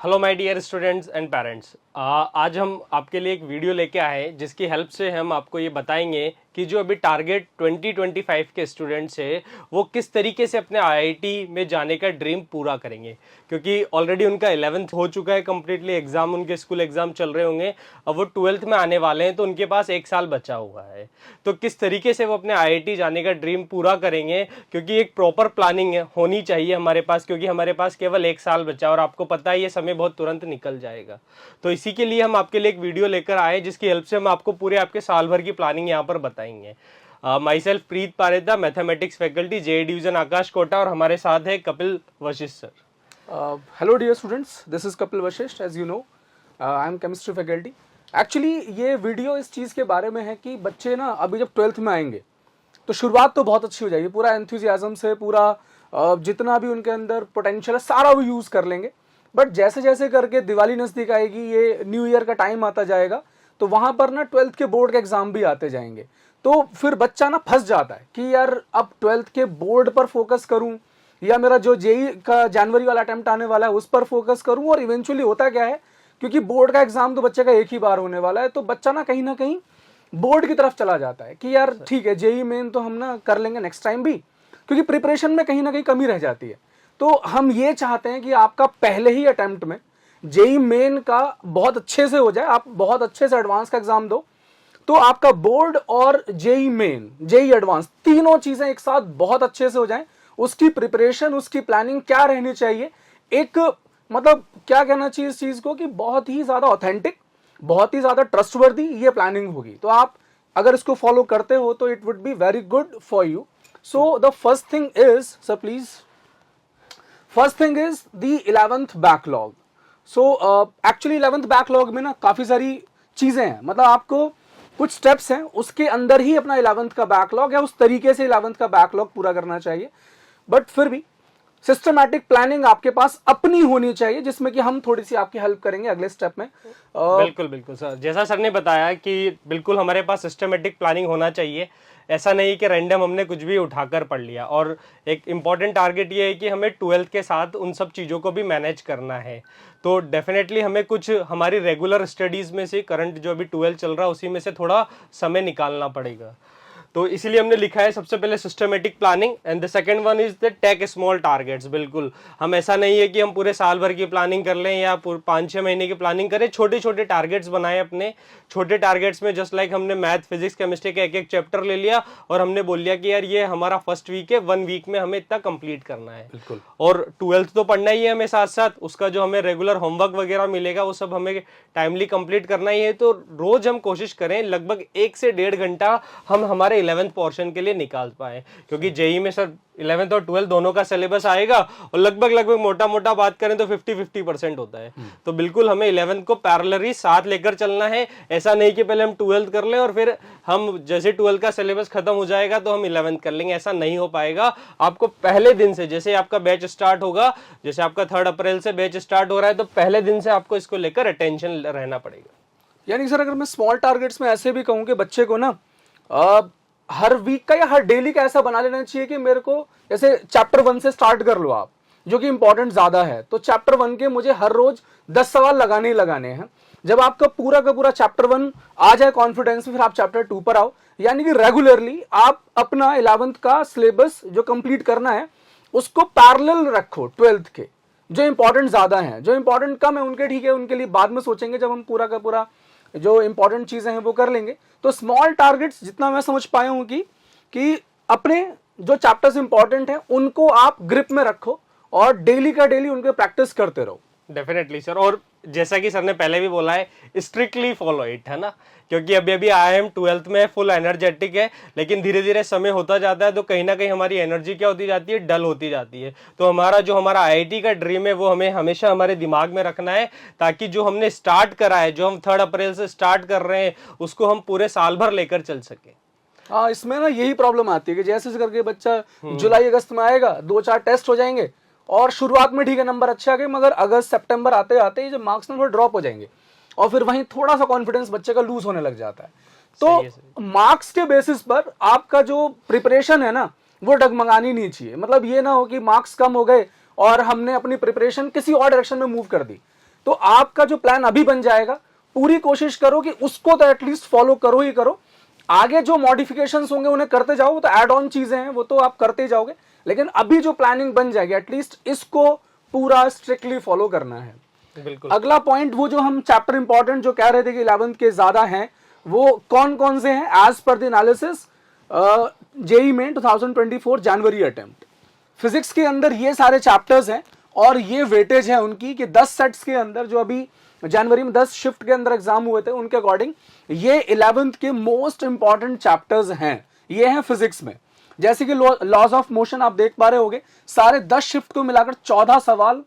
Hello my dear students and parents. आज हम आपके लिए एक वीडियो लेके आए हैं जिसकी हेल्प से हम आपको ये बताएंगे कि जो अभी टारगेट 2025 के स्टूडेंट्स है वो किस तरीके से अपने आईआईटी में जाने का ड्रीम पूरा करेंगे, क्योंकि ऑलरेडी उनका 11th हो चुका है कम्प्लीटली, एग्जाम उनके स्कूल एग्जाम चल रहे होंगे, अब वो 12th में आने वाले हैं तो उनके पास एक साल बचा हुआ है। तो किस तरीके से वो अपने आईआईटी जाने का ड्रीम पूरा करेंगे, क्योंकि एक प्रॉपर प्लानिंग होनी चाहिए हमारे पास, क्योंकि हमारे पास केवल एक साल बचा और आपको पता है ये समय बहुत तुरंत निकल जाएगा। तो इसी के लिए हम आपके लिए एक वीडियो लेकर आए जिसकी हेल्प से हम आपको पूरे आपके साल भर की प्लानिंग यहाँ पर बताएंगे। Myself Preet Pareda, mathematics faculty, J division Aakash Kota, और हमारे साथ है Kapil Vashishth sir. Hello dear students, this is Kapil Vashishth. As you know, I am chemistry faculty. Actually ये वीडियो इस चीज़ के बारे में है कि बच्चे ना अभी जब 12th में आएंगे तो शुरुआत तो बहुत अच्छी हो जाएगी, पूरा एंथुजियाज्म से, पूरा जितना भी उनके अंदर पोटेंशियल है सारा वो यूज़ कर लेंगे। बट जैसे जैसे करके दिवाली नज़दीक आएगी, ये न्यू ईयर का टाइम आता जाएगा, तो वहाँ पर ना 12th के बोर्ड के एग्ज़ाम भी आते जाएंगे। तो फिर बच्चा ना फंस जाता है कि यार अब 12th के बोर्ड पर फोकस करूँ या मेरा जो जेई का जनवरी वाला अटेम्प्ट आने वाला है उस पर फोकस करूँ। और इवेंचुअली होता क्या है, क्योंकि बोर्ड का एग्ज़ाम तो बच्चे का एक ही बार होने वाला है, तो बच्चा ना कहीं बोर्ड की तरफ चला जाता है कि यार ठीक है जेई मेन तो हम ना कर लेंगे नेक्स्ट टाइम भी, क्योंकि प्रिपरेशन में कहीं ना कहीं कमी रह जाती है। तो हम ये चाहते हैं कि आपका पहले ही अटेम्प्ट में जेई मेन का बहुत अच्छे से हो जाए, आप बहुत अच्छे से एडवांस का एग्जाम दो, तो आपका बोर्ड और जेई मेन, जेई एडवांस, तीनों चीजें एक साथ बहुत अच्छे से हो जाएं। उसकी प्रिपरेशन, उसकी प्लानिंग क्या रहनी चाहिए, एक मतलब क्या कहना चाहिए इस चीज को कि बहुत ही ज्यादा ऑथेंटिक, बहुत ही ज्यादा ट्रस्टवर्दी ये प्लानिंग होगी। तो आप अगर इसको फॉलो करते हो तो it would be very good for you. So the first thing is, sir please, first thing is the 11th backlog. So actually 11th backlog में ना काफी सारी चीजें हैं, मतलब आपको कुछ स्टेप्स हैं उसके अंदर ही अपना 11th का बैकलॉग या उस तरीके से 11th का बैकलॉग पूरा करना चाहिए। बट फिर भी सिस्टमैटिक प्लानिंग आपके पास अपनी होनी चाहिए, जिसमें कि हम थोड़ी सी आपकी हेल्प करेंगे अगले स्टेप में। बिल्कुल बिल्कुल सर, जैसा सर ने बताया कि बिल्कुल हमारे पास सिस्टमेटिक प्लानिंग होना चाहिए। ऐसा नहीं कि रैंडम हमने कुछ भी उठाकर पढ़ लिया। और एक इम्पॉर्टेंट टारगेट ये है कि हमें 12th के साथ उन सब चीज़ों को भी मैनेज करना है। तो डेफिनेटली हमें कुछ हमारी रेगुलर स्टडीज़ में से, करंट जो अभी 12th चल रहा है उसी में से थोड़ा समय निकालना पड़ेगा। तो इसीलिए हमने लिखा है सबसे पहले systematic planning, and the second one is the take small targets. बिल्कुल हम ऐसा नहीं है कि हम पूरे साल भर की प्लानिंग कर लें या 5-6 महीने की प्लानिंग करें, छोटे छोटे टारगेट्स बनाए अपने। छोटे टारगेट्स में जस्ट लाइक हमने मैथ, फिजिक्स, केमिस्ट्री का एक एक चैप्टर ले लिया और हमने बोल लिया कि यार ये हमारा फर्स्ट वीक है, 1 वीक में हमें इतना कंप्लीट करना है। बिल्कुल। और 12th तो पढ़ना ही है हमें, साथ साथ उसका जो हमें रेगुलर होमवर्क वगैरह मिलेगा वो सब हमें टाइमली कंप्लीट करना ही है। तो रोज हम कोशिश करें लगभग 1 से 1.5 घंटा हम हमारे 11th पोर्शन के लिए निकाल पाए, क्योंकि जेई में सर 11th और 12th दोनों का सिलेबस आएगा और लगभग मोटा मोटा बात करें तो 50-50% होता है। तो बिल्कुल हमें 11th को पैरेलली साथ लेकर चलना है। ऐसा नहीं कि पहले हम 12th कर लें और फिर हम जैसे 12th का सिलेबस खत्म हो जाएगा तो हम 11th कर लेंगे, ऐसा नहीं हो पाएगा। आपको पहले दिन से, जैसे आपका बैच स्टार्ट होगा, जैसे आपका 3 अप्रैल से बैच स्टार्ट हो रहा है, तो पहले दिन से आपको इसको लेकर अटेंशन रहना पड़ेगा। यानी सर अगर मैं स्मॉल टारगेट्स में ऐसे भी कहूँ कि बच्चे को ना हर वीक का या हर डेली का ऐसा बना लेना चाहिए कि मेरे को, जैसे चैप्टर 1 से स्टार्ट कर लो आप, जो कि इंपॉर्टेंट ज्यादा है, तो चैप्टर 1 के मुझे हर रोज 10 सवाल लगाने ही लगाने हैं। जब आपका पूरा का पूरा चैप्टर 1 आ जाए कॉन्फिडेंस में, फिर आप चैप्टर 2 पर आओ। यानी कि रेगुलरली आप अपना 11th का सिलेबस जो कंप्लीट करना है उसको पैरेलल रखो 12th के। जो इंपॉर्टेंट ज्यादा है, जो इंपॉर्टेंट कम है उनके ठीक है, उनके लिए बाद में सोचेंगे जब हम पूरा का पूरा जो इंपॉर्टेंट चीजें हैं वो कर लेंगे। तो स्मॉल टारगेट्स जितना मैं समझ पाया हूं कि अपने जो चैप्टर्स इंपॉर्टेंट हैं उनको आप ग्रिप में रखो और डेली का डेली उनके प्रैक्टिस करते रहो। डेफिनेटली सर, और जैसा कि सर ने पहले भी बोला है, स्ट्रिक्टली फॉलो इट, है ना, क्योंकि अभी अभी आई एम 12th में फुल एनर्जेटिक है, लेकिन धीरे धीरे समय होता जाता है तो कहीं ना कहीं हमारी एनर्जी क्या होती जाती है, डल होती जाती है। तो हमारा आईआईटी का ड्रीम है वो हमें हमेशा हमारे दिमाग में रखना है, ताकि जो हमने स्टार्ट करा है, जो हम 3 अप्रैल से स्टार्ट कर रहे हैं, उसको हम पूरे साल भर लेकर चल सके। हाँ, इसमें ना यही प्रॉब्लम आती है कि जैसे करके बच्चा जुलाई अगस्त में आएगा, 2-4 टेस्ट हो जाएंगे और शुरुआत में ठीक है नंबर अच्छे आ गए, मगर अगस्त सितंबर आते आते ही जो मार्क्स ना थोड़ा ड्रॉप हो जाएंगे और फिर वहीं थोड़ा सा कॉन्फिडेंस बच्चे का लूज होने लग जाता है। तो मार्क्स के बेसिस पर आपका जो प्रिपरेशन है ना वो डगमगानी नहीं चाहिए। मतलब ये ना हो कि मार्क्स कम हो गए और हमने अपनी प्रिपरेशन किसी और डायरेक्शन में मूव कर दी। तो आपका जो प्लान अभी बन जाएगा, पूरी कोशिश करो कि उसको तो एटलीस्ट फॉलो करो ही करो। आगे जो मॉडिफिकेशंस होंगे उन्हें करते जाओ, वो तो एड ऑन चीजें हैं, वो तो आप करते जाओगे, लेकिन अभी जो प्लानिंग बन जाएगी एटलीस्ट इसको पूरा स्ट्रिक्टली फॉलो करना है। बिल्कुल। अगला पॉइंट, वो जो हम चैप्टर इंपॉर्टेंट जो कह रहे थे कि 11th के ज्यादा हैं, वो कौन कौन से हैं as per the analysis JEE Main 2024 January attempt. Physics के अंदर ये सारे चैप्टर्स हैं और ये वेटेज है उनकी कि 10 सेट्स के अंदर, जो अभी जनवरी में 10 शिफ्ट के अंदर एग्जाम हुए थे, उनके अकॉर्डिंग ये 11th के मोस्ट इंपॉर्टेंट चैप्टर्स हैं, ये हैं फिजिक्स में। जैसे कि लॉज ऑफ मोशन आप देख पा रहे होगे, सारे 10 शिफ्ट को मिलाकर 14 सवाल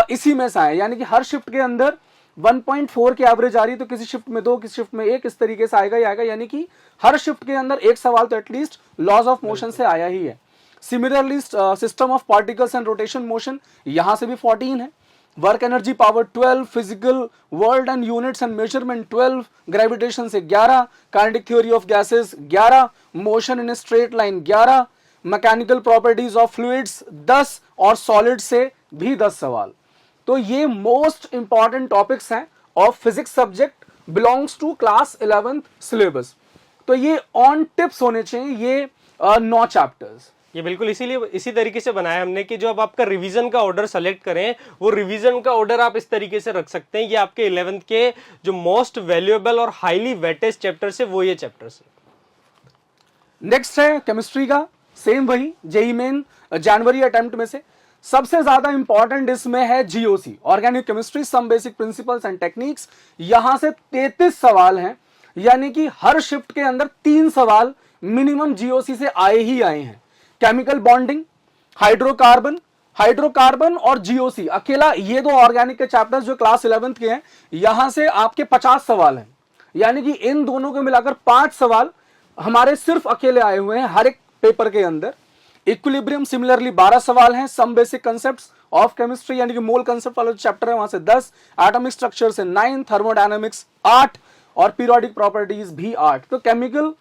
इसी में से आए, यानी कि हर शिफ्ट के अंदर 1.4 की एवरेज आ रही है, तो किसी शिफ्ट में 2, किसी शिफ्ट में 1, इस तरीके से आएगा ही आएगा, यानी कि हर शिफ्ट के अंदर एक सवाल तो एटलीस्ट लॉज ऑफ मोशन से आया ही है। Similarly system of particles and rotation motion, यहां से भी 14 है। Work energy power 12, physical world and units and measurement 12, gravitation से 11, kinetic theory of gases 11, motion in straight line 11, mechanical properties of fluids 10 और सॉलिड से भी 10 सवाल। तो ये मोस्ट इंपॉर्टेंट टॉपिक्स हैं of physics subject, belongs to class 11th syllabus. तो ये ऑन टिप्स होने चाहिए ये 9 चैप्टर्स। ये बिल्कुल इसीलिए इसी तरीके से बनाया हमने कि जो अब आपका रिवीजन का ऑर्डर सेलेक्ट करें, वो रिवीजन का ऑर्डर आप इस तरीके से रख सकते हैं। ये आपके 11th के जो मोस्ट वैल्यूएबल और हाईली वेटेज चैप्टर्स है, वो ये चैप्टर्स है। नेक्स्ट है केमिस्ट्री का, सेम वही जेईई मेन जनवरी अटेम्प्ट में से सबसे ज्यादा इंपॉर्टेंट इसमें है GOC, organic chemistry, some basic principles and techniques. यहां से 33 सवाल हैं, यानी कि हर शिफ्ट के अंदर 3 सवाल मिनिमम जीओसी से आए ही आए हैं। केमिकल बॉन्डिंग, हाइड्रोकार्बन और जीओसी, अकेला ये 2 ऑर्गेनिक के चैप्टर्स जो क्लास 11th के हैं, यहां से आपके 50 सवाल हैं, यानी कि इन दोनों को मिलाकर 5 सवाल हमारे सिर्फ अकेले आए हुए हैं हर एक पेपर के अंदर। इक्विलिब्रियम सिमिलरली 12 सवाल हैं, some basic concepts of chemistry यानी कि मोल कंसेप्ट वाला चैप्टर है वहां से 10, एटॉमिक स्ट्रक्चर से 9, थर्मोडायनामिक्स 8 और पीरियोडिक प्रॉपर्टीज भी 8। तो केमिकल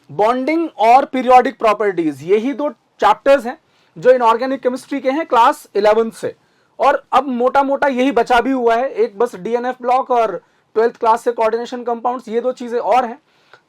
बॉन्डिंग और पीरियोडिक प्रॉपर्टीज, यही 2 चैप्टर्स हैं जो इनऑर्गेनिक केमिस्ट्री के हैं क्लास 11th से। और अब मोटा मोटा यही बचा भी हुआ है, एक बस डीएनएफ ब्लॉक और 12th क्लास से कोऑर्डिनेशन कंपाउंड्स, ये 2 चीजें और हैं।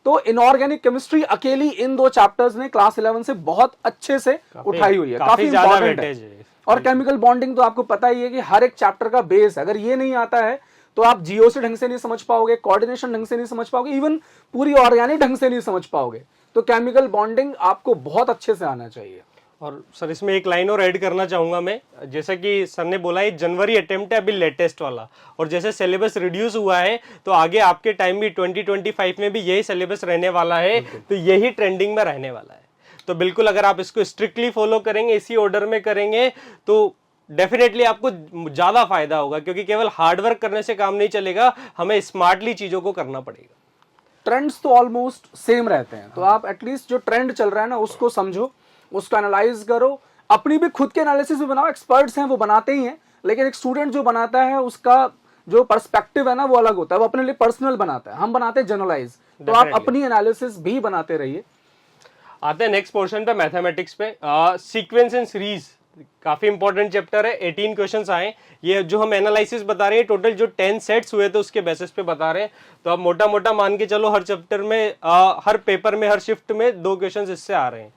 तो इनऑर्गेनिक केमिस्ट्री अकेली इन 2 चैप्टर्स ने क्लास 11 से बहुत अच्छे से उठाई हुई है, काफी इंपॉर्टेंट है। और केमिकल बॉन्डिंग तो आपको पता ही है कि हर एक चैप्टर का बेस, अगर ये नहीं आता है तो आप जीओसी ढंग से नहीं समझ पाओगे, कोऑर्डिनेशन ढंग से नहीं समझ पाओगे, इवन पूरी ऑर्गेनिक ढंग से नहीं समझ पाओगे। तो केमिकल बॉन्डिंग आपको बहुत अच्छे से आना चाहिए। और सर इसमें एक लाइन और ऐड करना चाहूंगा मैं, जैसा कि सर ने बोला ये जनवरी अटेम्प्ट है अभी लेटेस्ट वाला, और जैसे सिलेबस रिड्यूस हुआ है तो आगे आपके टाइम भी 2025 में भी यही सिलेबस रहने वाला है, तो यही ट्रेंडिंग में रहने वाला है। तो बिल्कुल अगर आप इसको स्ट्रिक्टली फॉलो करेंगे, इसी ऑर्डर में करेंगे, तो डेफिनेटली आपको ज्यादा फायदा होगा, क्योंकि केवल हार्डवर्क करने से काम नहीं चलेगा, हमें स्मार्टली चीजों को करना पड़ेगा। ट्रेंड्स तो ऑलमोस्ट सेम रहते हैं, तो आप एटलीस्ट जो ट्रेंड चल रहा है ना उसको समझो, उसको एनालाइज करो, अपनी भी खुद के एनालिसिस भी बनाओ। एक्सपर्ट्स हैं वो बनाते ही हैं, लेकिन एक स्टूडेंट जो बनाता है उसका जो पर्सपेक्टिव है ना वो अलग होता है, वो अपने लिए पर्सनल बनाता है, हम बनाते हैं जनरलाइज। तो आप अपनी एनालिसिस भी बनाते रहिए। आते हैं नेक्स्ट पोर्शन पे, मैथमेटिक्स पे। सीक्वेंस एंड सीरीज काफी इंपॉर्टेंट चैप्टर है, 18 क्वेश्चंस आए। ये जो हम एनालिसिस बता रहे हैं टोटल जो 10 सेट्स हुए थे उसके बेसिस पे बता रहे हैं, तो आप मोटा मोटा मान के चलो हर चैप्टर में हर पेपर में हर शिफ्ट में 2 क्वेश्चंस इससे आ रहे हैं।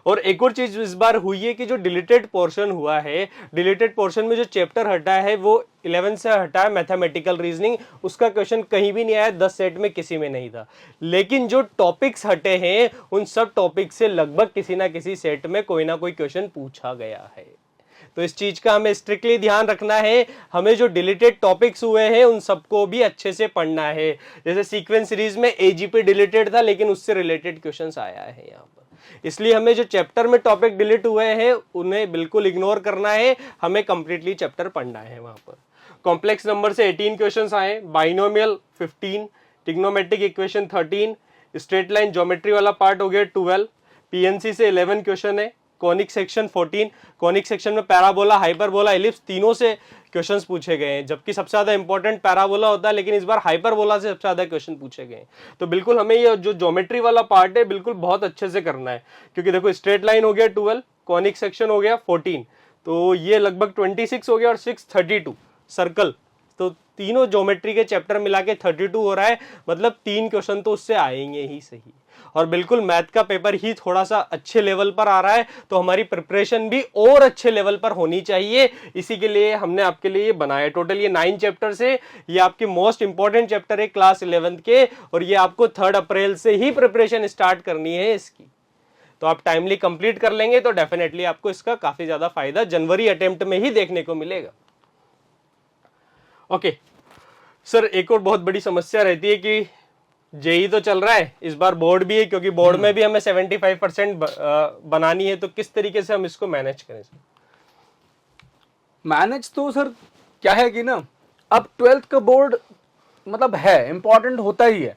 और एक और चीज इस बार हुई है कि जो डिलीटेड पोर्शन हुआ है, डिलीटेड पोर्शन में जो चैप्टर हटा है वो 11 से हटा है मैथमेटिकल रीजनिंग, उसका क्वेश्चन कहीं भी नहीं आया, 10 सेट में किसी में नहीं था। लेकिन जो टॉपिक्स हटे हैं उन सब टॉपिक से लगभग किसी ना किसी सेट में कोई ना कोई क्वेश्चन पूछा गया है। तो इस चीज का हमें स्ट्रिक्टली ध्यान रखना है, हमें जो डिलीटेड टॉपिक्स हुए हैं उन सबको भी अच्छे से पढ़ना है। जैसे सीक्वेंस सीरीज में एजीपी डिलीटेड था लेकिन उससे रिलेटेड क्वेश्चंस आया है यहाँ पर, इसलिए हमें जो चैप्टर में टॉपिक डिलीट हुए हैं उन्हें बिल्कुल इग्नोर करना है, हमें कंप्लीटली चैप्टर पढ़ना है। वहां पर कॉम्प्लेक्स नंबर से 18 क्वेश्चंस आए, binomial 15, trigonometric equation 13, straight line geometry वाला पार्ट हो गया 12, पीएनसी से 11 क्वेश्चन है, कॉनिक सेक्शन 14, कॉनिक सेक्शन में पैराबोला, हाइपरबोला, एलिप्स तीनों से क्वेश्चंस पूछे गए हैं, जबकि सबसे ज्यादा इंपॉर्टेंट पैराबोला होता है, लेकिन इस बार हाइपरबोला से सबसे ज्यादा क्वेश्चन पूछे गए हैं। तो बिल्कुल हमें ये जो ज्योमेट्री वाला पार्ट है बिल्कुल बहुत अच्छे से करना है, क्योंकि देखो स्ट्रेट लाइन हो गया 12, कॉनिक सेक्शन हो गया 14, तो ये लगभग 26 हो गया, और 6 32 सर्कल तो तीनों ज्योमेट्री के चैप्टर मिला के 32 हो रहा है, मतलब 3 क्वेश्चन तो उससे आएंगे ही सही। और बिल्कुल मैथ का पेपर ही थोड़ा सा अच्छे लेवल पर आ रहा है, तो हमारी प्रिपरेशन भी और अच्छे लेवल पर होनी चाहिए। इसी के लिए हमने आपके लिए ये बनाया। टोटल ये 9 चैप्टर्स है, ये आपके मोस्ट इंपॉर्टेंट चैप्टर है क्लास 11th के, और ये आपको 3 अप्रैल से ही प्रिपरेशन स्टार्ट करनी है इसकी। तो आप टाइमली कंप्लीट कर लेंगे तो डेफिनेटली आपको इसका काफी ज्यादा फायदा जनवरी अटेम्प्ट में ही देखने को मिलेगा। ओके सर, एक और बहुत बड़ी समस्या रहती है कि जेई तो चल रहा है, इस बार बोर्ड भी है, क्योंकि बोर्ड में भी हमें 75% बनानी है, तो किस तरीके से हम इसको मैनेज करें सर? मैनेज तो सर क्या है कि ना, अब 12th का बोर्ड मतलब है इंपॉर्टेंट होता ही है।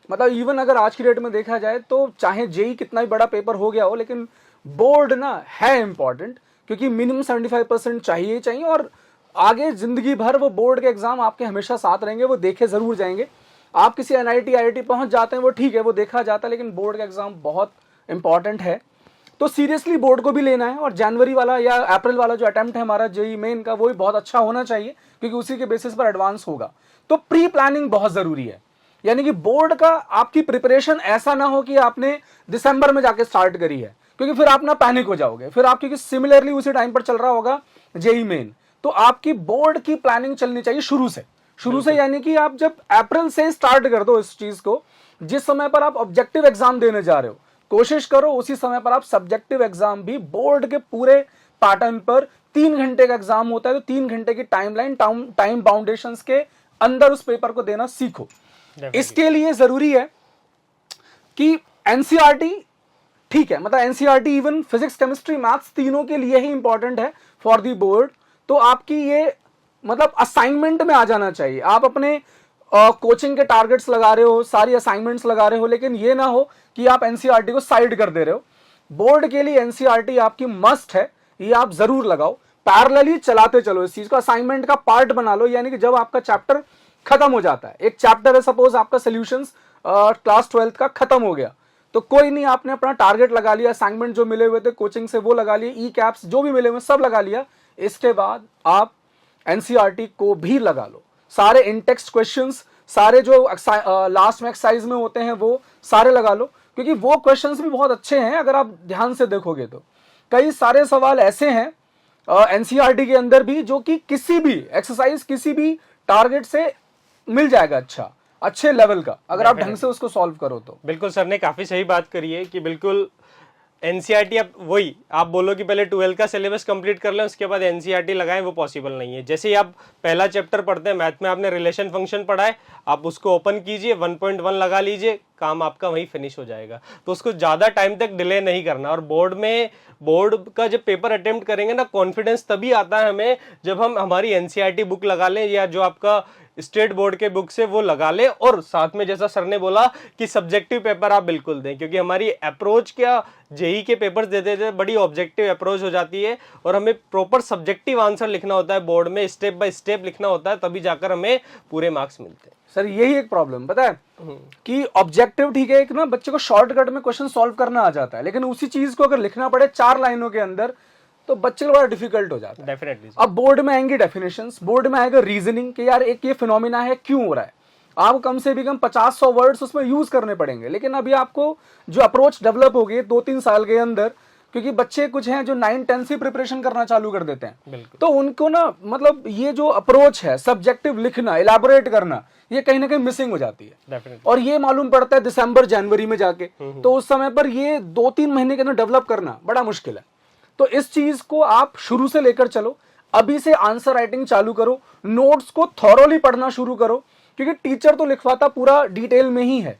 मतलब इवन अगर आज की डेट में देखा जाए तो चाहे जेई कितना भी बड़ा पेपर हो गया हो, लेकिन बोर्ड ना है इंपॉर्टेंट, क्योंकि मिनिमम 75% चाहिए ही चाहिए। और आगे जिंदगी भर वो बोर्ड के एग्जाम आपके हमेशा साथ रहेंगे, वो देखे जरूर जाएंगे। आप किसी एनआईटी आईआईटी पहुंच जाते हैं वो ठीक है, वो देखा जाता है, लेकिन बोर्ड का एग्जाम बहुत इंपॉर्टेंट है। तो सीरियसली बोर्ड को भी लेना है, और जनवरी वाला या अप्रैल वाला जो अटेम्प्ट है हमारा जेई मेन का, वो भी बहुत अच्छा होना चाहिए, क्योंकि उसी के बेसिस पर एडवांस होगा। तो प्री प्लानिंग बहुत जरूरी है, यानी कि बोर्ड का आपकी प्रिपरेशन ऐसा ना हो कि आपने दिसंबर में जाके स्टार्ट करी है, क्योंकि फिर आप ना पैनिक हो जाओगे, फिर आप, क्योंकि सिमिलरली उसी टाइम पर चल रहा होगा जेई मेन। तो आपकी बोर्ड की प्लानिंग चलनी चाहिए शुरू से, यानी कि आप जब अप्रैल से स्टार्ट कर दो इस चीज को, जिस समय पर आप ऑब्जेक्टिव एग्जाम देने जा रहे हो, कोशिश करो उसी समय पर आप सब्जेक्टिव एग्जाम भी बोर्ड के पूरे पैटर्न पर, 3 घंटे का एग्जाम होता है तो 3 घंटे की टाइमलाइन, टाइम बाउंडेशंस के अंदर उस पेपर को देना सीखो। इसके लिए जरूरी है कि एनसीईआरटी, ठीक है, मतलब NCERT even physics chemistry maths तीनों के लिए ही इंपॉर्टेंट है फॉर दी बोर्ड। तो आपकी ये मतलब असाइनमेंट में आ जाना चाहिए। आप अपने कोचिंग के टारगेट्स लगा रहे हो, सारी असाइनमेंट्स लगा रहे हो, लेकिन ये ना हो कि आप एनसीईआरटी को साइड कर दे रहे हो। बोर्ड के लिए एनसीईआरटी आपकी मस्ट है, ये आप जरूर लगाओ, पैरेलली चलाते चलो इस चीज को, असाइनमेंट का पार्ट बना लो। यानी कि जब आपका चैप्टर खत्म हो जाता है, एक चैप्टर है सपोज आपका सोल्यूशंस क्लास 12th का खत्म हो गया, तो कोई नहीं, आपने अपना टारगेट लगा लिया, असाइनमेंट जो मिले हुए थे कोचिंग से वो लगा लिए, ई कैप्स जो भी मिले हुए सब लगा लिया। इसके बाद आप एनसीईआरटी को भी लगा लो, सारे इन टेक्स्ट क्वेश्चंस, सारे जो लास्ट में एक्सरसाइज में होते हैं वो सारे लगा लो, क्योंकि वो क्वेश्चंस भी बहुत अच्छे हैं। अगर आप ध्यान से देखोगे तो कई सारे सवाल ऐसे हैं एनसीईआरटी के अंदर भी, जो कि किसी भी एक्सरसाइज, किसी भी टारगेट से मिल जाएगा अच्छे लेवल का, अगर आप ढंग से उसको सॉल्व करो तो। बिल्कुल सर ने काफी सही बात करी है कि बिल्कुल एनसीईआरटी, आप वही आप बोलो कि पहले 12 का सिलेबस कंप्लीट कर लें उसके बाद एनसीईआरटी लगाएं, वो पॉसिबल नहीं है। जैसे ही आप पहला चैप्टर पढ़ते हैं मैथ में, आपने रिलेशन फंक्शन पढ़ा है, आप उसको ओपन कीजिए, 1.1 लगा लीजिए, काम आपका वहीं फिनिश हो जाएगा। तो उसको ज़्यादा टाइम तक डिले नहीं करना। और बोर्ड का जब पेपर अटेम्प्ट करेंगे ना, कॉन्फिडेंस तभी आता है हमें जब हम हमारी एनसीईआरटी बुक लगा लें, या जो आपका स्टेट बोर्ड के बुक से वो लगा ले, और साथ में जैसा सर ने बोला कि सब्जेक्टिव पेपर आप बिल्कुल दें, क्योंकि हमारी अप्रोच क्या जेई के पेपर्स देते थे, बड़ी ऑब्जेक्टिव अप्रोच हो जाती है, और हमें प्रॉपर सब्जेक्टिव आंसर लिखना होता है बोर्ड में, स्टेप बाय स्टेप लिखना होता है, तभी जाकर हमें पूरे मार्क्स मिलते हैं। सर यही एक प्रॉब्लम पता है कि ऑब्जेक्टिव ठीक है, एक ना बच्चे को शॉर्टकट में क्वेश्चन सॉल्व करना आ जाता है, लेकिन उसी चीज को अगर लिखना पड़े 4 लाइनों के अंदर तो बच्चे को बड़ा डिफिकल्ट हो जाता है। डेफिनेटली। अब बोर्ड में आएंगे डेफिनेशंस, बोर्ड में आएगा रीजनिंग कि यार एक ये फिनोमिना है, क्यों हो रहा है, आप कम से भी कम 50-100 वर्ड्स उसमें यूज करने पड़ेंगे। लेकिन अभी आपको जो अप्रोच डेवलप हो गई 2-3 साल के अंदर, क्योंकि बच्चे कुछ हैं जो 9-10 से प्रिपरेशन करना चालू कर देते हैं, तो उनको ना मतलब ये जो अप्रोच है सब्जेक्टिव लिखना, इलैबोरेट करना, ये कहीं ना कहीं मिसिंग हो जाती है। और ये मालूम पड़ता है दिसंबर जनवरी में जाके, तो उस समय पर ये 2-3 महीने के अंदर डेवलप करना बड़ा मुश्किल है। तो इस चीज को आप शुरू से लेकर चलो, अभी से आंसर राइटिंग चालू करो, नोट्स को थॉरोली पढ़ना शुरू करो, क्योंकि टीचर तो लिखवाता पूरा डिटेल में ही है,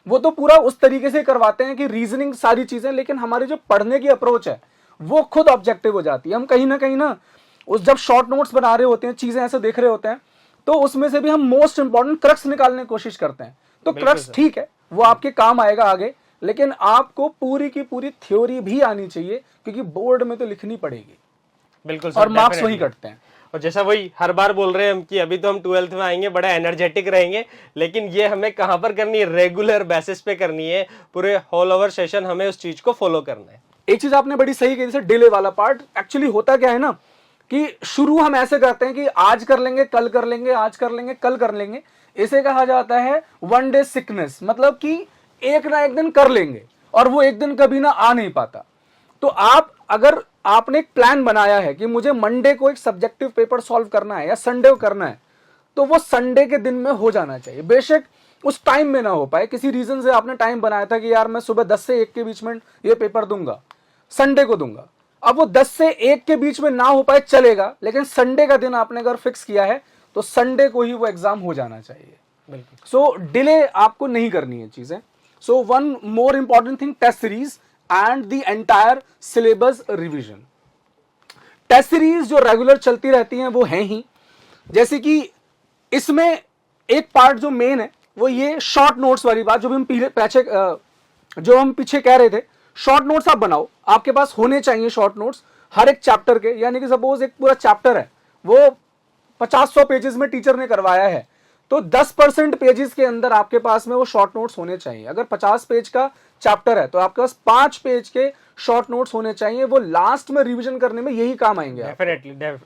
वो तो पूरा उस तरीके से करवाते हैं कि रीजनिंग सारी चीजें, लेकिन हमारी जो पढ़ने की अप्रोच है वो खुद ऑब्जेक्टिव हो जाती है। हम कहीं ना उस जब शॉर्ट नोट्स बना रहे होते हैं, चीजें ऐसे देख रहे होते हैं, तो उसमें से भी हम मोस्ट इंपॉर्टेंट क्रक्स निकालने की कोशिश करते हैं। तो क्रक्स ठीक है, वो आपके काम आएगा आगे, लेकिन आपको पूरी की पूरी थ्योरी भी आनी चाहिए, क्योंकि बोर्ड में तो लिखनी पड़ेगी। बिल्कुल और मार्क्स वही कटते हैं। और जैसा वही हर बार बोल रहे हैं हम कि अभी तो हम 12th में आएंगे, बड़ा एनर्जेटिक रहेंगे, लेकिन ये हमें कहां पर करनी है, रेगुलर बेसिस पे करनी है, पूरे होल ओवर सेशन हमें उस चीज को फॉलो करना है। एक चीज आपने बड़ी सही कही, जैसे डिले वाला पार्ट, एक्चुअली होता क्या है ना, कि शुरू हम ऐसे करते हैं कि आज कर लेंगे, कल कर लेंगे, आज कर लेंगे, कल कर लेंगे। इसे कहा जाता है वन डे सिकनेस, मतलब कि एक ना एक दिन कर लेंगे और वो एक दिन कभी ना आ नहीं पाता। तो आप अगर आपने एक प्लान बनाया है कि मुझे मंडे को एक सब्जेक्टिव पेपर सॉल्व करना है या संडे को करना है, तो वो संडे के दिन में हो जाना चाहिए। बेशक उस टाइम में ना हो पाए, किसी रीजन से आपने टाइम बनाया था कि यार मैं सुबह 10 से 1 के बीच में ये पेपर दूंगा, संडे को दूंगा। अब वो 10 से 1 के बीच में ना हो पाए चलेगा, लेकिन संडे का दिन आपने अगर फिक्स किया है तो संडे को ही वो एग्जाम हो जाना चाहिए। बिल्कुल। सो डिले आपको नहीं करनी है चीजें। So one more important thing, test series and the entire syllabus revision. Test series जो रेगुलर चलती रहती हैं वो हैं ही, जैसे कि इसमें एक पार्ट जो मेन है वो ये शॉर्ट नोट्स वाली बात, जो हम पीछे कह रहे थे। शॉर्ट नोट्स आप बनाओ, आपके पास होने चाहिए शॉर्ट नोट्स हर एक चैप्टर के। यानी कि सपोज एक पूरा चैप्टर है, वो 50-100 पेजेस में टीचर ने करवाया है, तो 10% पेजेस के अंदर आपके पास में वो शॉर्ट नोट्स होने चाहिए। अगर 50 पेज का चैप्टर है तो आपके पास 5 पेज के शॉर्ट नोट्स होने चाहिए, वो लास्ट में रिवीजन करने में यही काम आएंगे। डेफिनेटली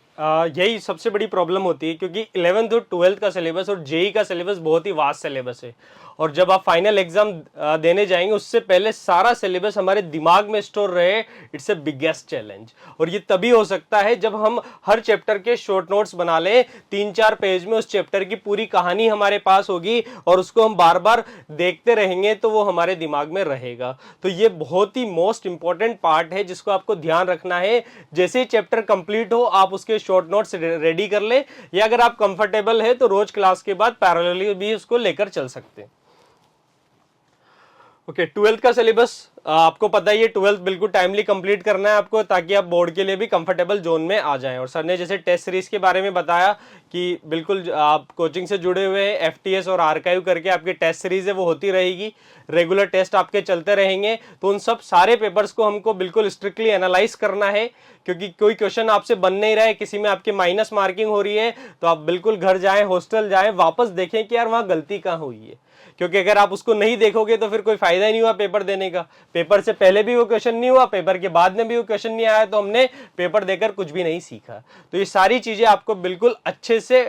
यही सबसे बड़ी प्रॉब्लम होती है, क्योंकि 11th और 12th का सिलेबस और जेई का सिलेबस बहुत ही वास्ट सिलेबस है, और जब आप फाइनल एग्जाम देने जाएंगे उससे पहले सारा सिलेबस हमारे दिमाग में स्टोर रहे, इट्स ए बिगेस्ट चैलेंज। और ये तभी हो सकता है जब हम हर चैप्टर के शॉर्ट नोट्स बना लें, 3-4 पेज में उस चैप्टर की पूरी कहानी हमारे पास होगी और उसको हम बार बार देखते रहेंगे तो वो हमारे दिमाग में रहेगा। तो ये बहुत ही मोस्ट इंपॉर्टेंट पार्ट है जिसको आपको ध्यान रखना है। जैसे ही चैप्टर कंप्लीट हो आप उसके शॉर्ट नोट्स रेडी कर ले, या अगर आप कंफर्टेबल है तो रोज क्लास के बाद पैरेलली भी उसको लेकर चल सकते हैं। ओके, 12th का सिलेबस आपको पता ही है, 12th बिल्कुल टाइमली कंप्लीट करना है आपको, ताकि आप बोर्ड के लिए भी कंफर्टेबल जोन में आ जाएं। और सर ने जैसे टेस्ट सीरीज के बारे में बताया कि बिल्कुल आप कोचिंग से जुड़े हुए हैं, एफटीएस और आर्काइव करके आपकी टेस्ट सीरीज है वो होती रहेगी, रेगुलर टेस्ट आपके चलते रहेंगे। तो उन सब सारे पेपर्स को हमको बिल्कुल स्ट्रिक्टली एनालाइज करना है, क्योंकि कोई क्वेश्चन आपसे बन नहीं रहा है, किसी में आपकी माइनस मार्किंग हो रही है, तो आप बिल्कुल घर जाएं, हॉस्टल जाएं, वापस देखें कि यार वहां गलती कहाँ हुई है। क्योंकि अगर आप उसको नहीं देखोगे तो फिर कोई फायदा ही नहीं हुआ पेपर देने का। पेपर से पहले भी वो क्वेश्चन नहीं हुआ, पेपर के बाद में भी वो क्वेश्चन नहीं आया, तो हमने पेपर देकर कुछ भी नहीं सीखा। तो ये सारी चीजें आपको बिल्कुल अच्छे से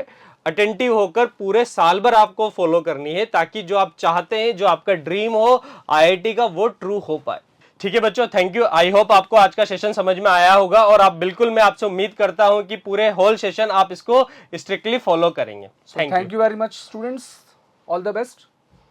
अटेंटिव होकर पूरे साल भर आपको फॉलो करनी है, ताकि जो आप चाहते हैं, जो आपका ड्रीम हो आईआईटी का, वो ट्रू हो पाए। ठीक है बच्चों, थैंक यू। आई होप आपको आज का सेशन समझ में आया होगा, और आप बिल्कुल, मैं आपसे उम्मीद करता हूं कि पूरे होल सेशन आप इसको स्ट्रिक्टली फॉलो करेंगे। Thank you very much students, all the best.